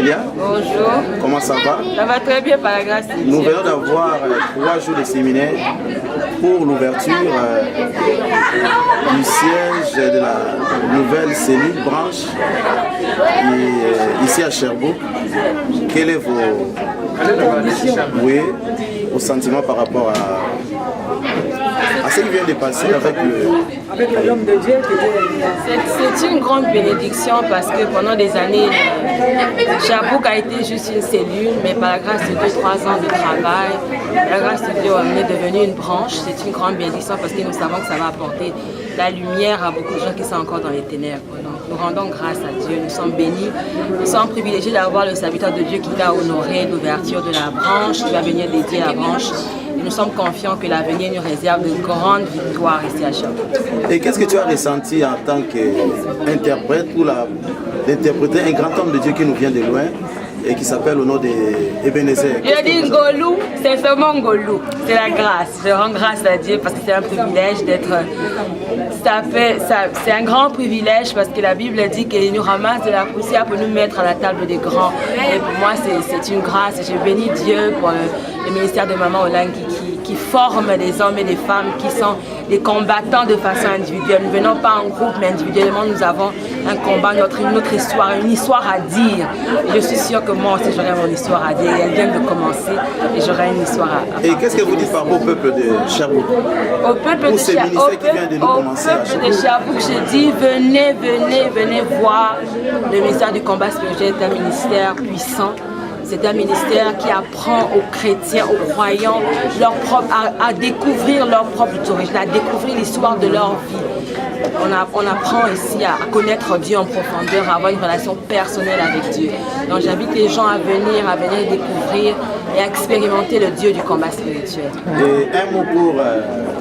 Delia. Bonjour. Comment ça va? Ça va très bien par la grâce de Dieu. Nous venons d'avoir 3 jours de séminaire pour l'ouverture du siège de la nouvelle cellule branche ici à Sherbrooke. Quel est vos sentiments par rapport à ce qui vient de passer avec l'homme de Dieu? C'est une grande bénédiction parce que pendant des années, Sherbrooke a été juste une cellule, mais par la grâce de Dieu, 3 ans de travail, par la grâce de Dieu, on est devenu une branche. C'est une grande bénédiction parce que nous savons que ça va apporter la lumière à beaucoup de gens qui sont encore dans les ténèbres. Donc, nous rendons grâce à Dieu, nous sommes bénis, nous sommes privilégiés d'avoir le serviteur de Dieu qui va honorer l'ouverture de la branche, qui va venir dédier la branche. Et nous sommes confiants que l'avenir nous réserve de grandes victoires ici à Sherbrooke. Et qu'est-ce que tu as ressenti en tant qu'interprète pour d'interpréter un grand homme de Dieu qui nous vient de loin et qui s'appelle au nom d'Ebenezer? Je dis Ngolou, c'est seulement Ngolou, c'est la grâce. Je rends grâce à Dieu parce que c'est un privilège d'être... C'est un grand privilège parce que la Bible dit qu'il nous ramasse de la poussière pour nous mettre à la table des grands. Et pour moi, c'est une grâce. Je bénis Dieu pour le ministère de Maman Olangi qui forme des hommes et des femmes qui sont des combattants de façon individuelle. Nous ne venons pas en groupe, mais individuellement, nous avons un combat, notre histoire, une histoire à dire. Et je suis sûre que moi aussi, j'aurai mon histoire à dire. Elle vient de commencer et j'aurai une histoire à Et qu'est-ce que vous dites par rapport au peuple de Sherbrooke? Au peuple de Sherbrooke, je dis venez voir. Le ministère du combat spirituel est un ministère puissant. C'est un ministère qui apprend aux chrétiens, aux croyants, à découvrir leur propre origine, à découvrir l'histoire de leur vie. On apprend ici à connaître Dieu en profondeur, à avoir une relation personnelle avec Dieu. Donc j'invite les gens à venir découvrir et à expérimenter le Dieu du combat spirituel. Et un mot pour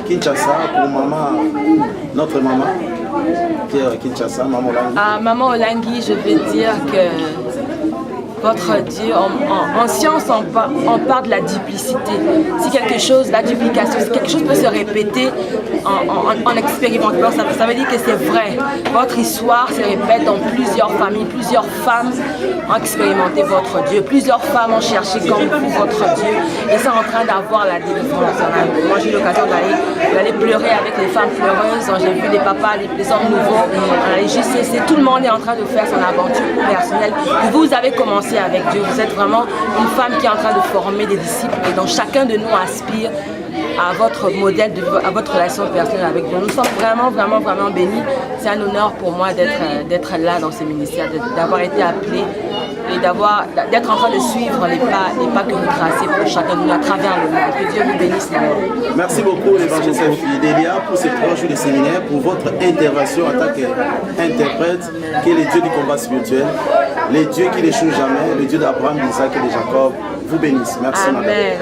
Kinshasa, pour notre maman, qui est Kinshasa, Maman Olangi. À Maman Olangi, je veux dire que votre Dieu, en science, on parle de la duplicité. Si quelque chose, la duplication, si quelque chose peut se répéter en expérimentant, ça veut dire que c'est vrai. Votre histoire se répète dans plusieurs familles, plusieurs femmes ont expérimenté votre Dieu, plusieurs femmes ont cherché comme vous votre Dieu et sont en train d'avoir la délivrance. Moi, j'ai eu l'occasion d'aller pleurer avec les femmes pleureuses. J'ai vu les papas, les hommes nouveaux. Tout le monde est en train de faire son aventure personnelle. Vous avez commencé avec Dieu. Vous êtes vraiment une femme qui est en train de former des disciples et donc chacun de nous aspire à votre modèle, à votre relation personnelle avec Dieu. Nous sommes vraiment bénis. C'est un honneur pour moi d'être là dans ce ministère, d'avoir été appelé et d'être en train de suivre les pas que vous tracez pour chacun de nous à travers le monde. Que Dieu vous bénisse. Merci beaucoup, l'évangéliste Delia, pour ces 3 jours de séminaire, pour votre intervention en tant qu'interprète, qui est le Dieu du combat spirituel, le Dieu qui n'échoue jamais, le Dieu d'Abraham, d'Isaac et de Jacob, vous bénisse. Merci. Amen.